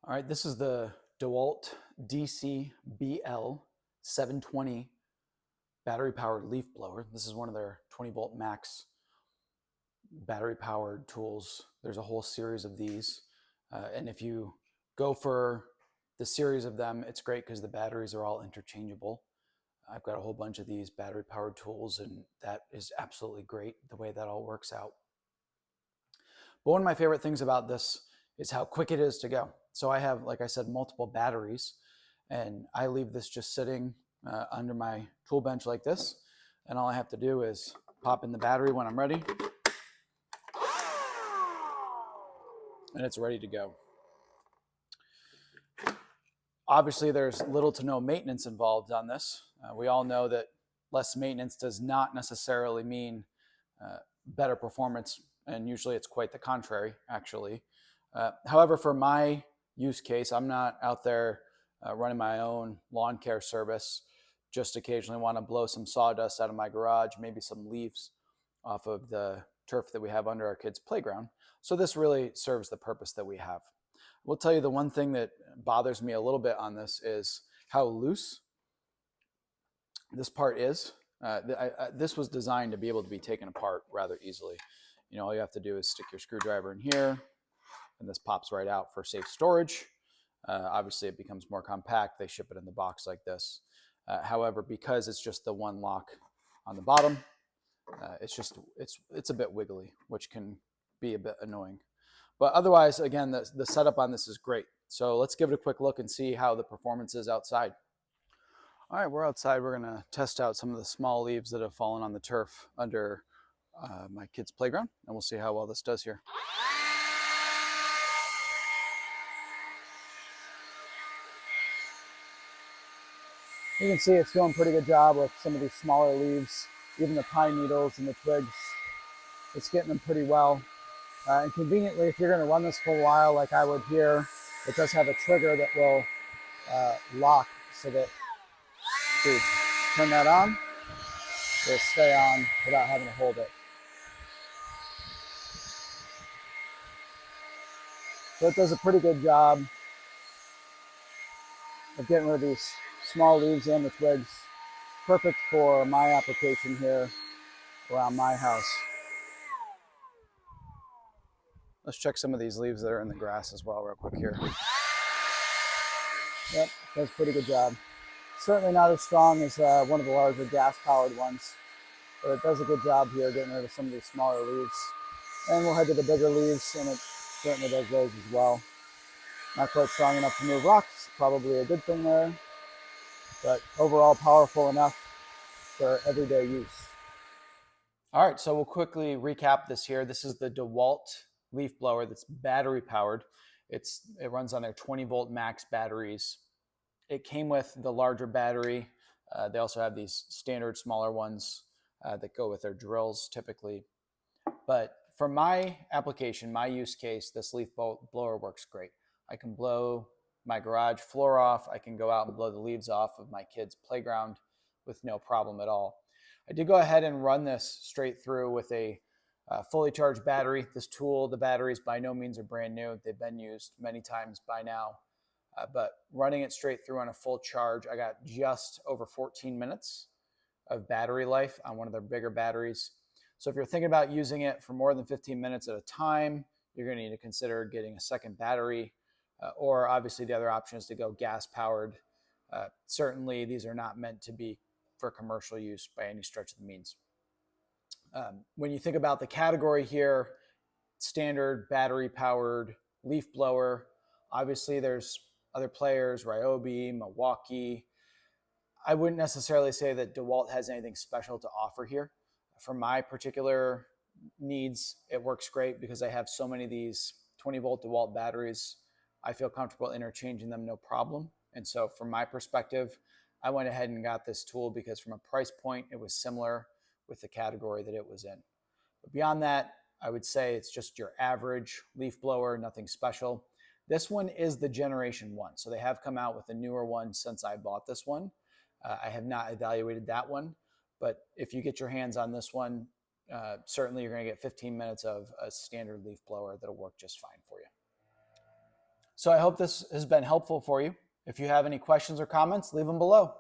All right, this is the DeWalt DC-BL 720 battery powered leaf blower. This is one of their 20 volt max battery powered tools. There's a whole series of these. And if you go for the series of them, it's great because the batteries are all interchangeable. I've got a whole bunch of these battery powered tools, and that is absolutely great the way that all works out. But one of my favorite things about this is how quick it is to go. So I have, like I said, multiple batteries, and I leave this just sitting under my tool bench like this. And all I have to do is pop in the battery when I'm ready, and it's ready to go. Obviously, there's little to no maintenance involved on this. We all know that less maintenance does not necessarily mean better performance, and usually it's quite the contrary, actually. However, for my use case, I'm not out there running my own lawn care service. Just occasionally want to blow some sawdust out of my garage, maybe some leaves off of the turf that we have under our kids' playground. So this really serves the purpose that we have. I will tell you the one thing that bothers me a little bit on this is how loose this part is. This was designed to be able to be taken apart rather easily. You know, all you have to do is stick your screwdriver in here, and this pops right out for safe storage. Obviously, it becomes more compact. They ship it in the box like this. However, because it's just the one lock on the bottom, it's a bit wiggly, which can be a bit annoying. But otherwise, again, the setup on this is great. So let's give it a quick look and see how the performance is outside. All right, we're outside. We're going to test out some of the small leaves that have fallen on the turf under my kids' playground, and we'll see how well this does here. You can see it's doing a pretty good job with some of these smaller leaves, even the pine needles and the twigs. It's getting them pretty well. And conveniently, if you're going to run this for a while, like I would here, it does have a trigger that will lock so that if you turn that on, it'll stay on without having to hold it. So it does a pretty good job of getting rid of these small leaves and the twigs. Perfect for my application here around my house. Let's check some of these leaves that are in the grass as well real quick here. Yep, does a pretty good job. Certainly not as strong as one of the larger gas-powered ones, but it does a good job here getting rid of some of these smaller leaves. And we'll head to the bigger leaves, and it certainly does those as well. Not quite strong enough to move rocks, probably a good thing there, but overall powerful enough for everyday use. All right, so we'll quickly recap this here. This is the DeWalt leaf blower that's battery powered. It runs on their 20 volt max batteries. It came with the larger battery. They also have these standard smaller ones that go with their drills typically. But for my application, my use case, this leaf blower works great. I can blow my garage floor off. I can go out and blow the leaves off of my kids' playground with no problem at all. I did go ahead and run this straight through with a fully charged battery. This tool, the batteries by no means are brand new. They've been used many times by now. But running it straight through on a full charge, I got just over 14 minutes of battery life on one of their bigger batteries. So if you're thinking about using it for more than 15 minutes at a time, you're going to need to consider getting a second battery, or obviously the other option is to go gas powered. Certainly these are not meant to be for commercial use by any stretch of the means. When you think about the category here, standard battery powered leaf blower, obviously there's other players, Ryobi, Milwaukee. I wouldn't necessarily say that DeWalt has anything special to offer here. For my particular needs, it works great because I have so many of these 20 volt DeWalt batteries. I feel comfortable interchanging them, no problem. And so from my perspective, I went ahead and got this tool because from a price point, it was similar with the category that it was in. But beyond that, I would say it's just your average leaf blower, nothing special. This one is the generation 1. So they have come out with a newer one since I bought this one. I have not evaluated that one, but if you get your hands on this one, certainly you're going to get 15 minutes of a standard leaf blower that'll work just fine for you. So I hope this has been helpful for you. If you have any questions or comments, leave them below.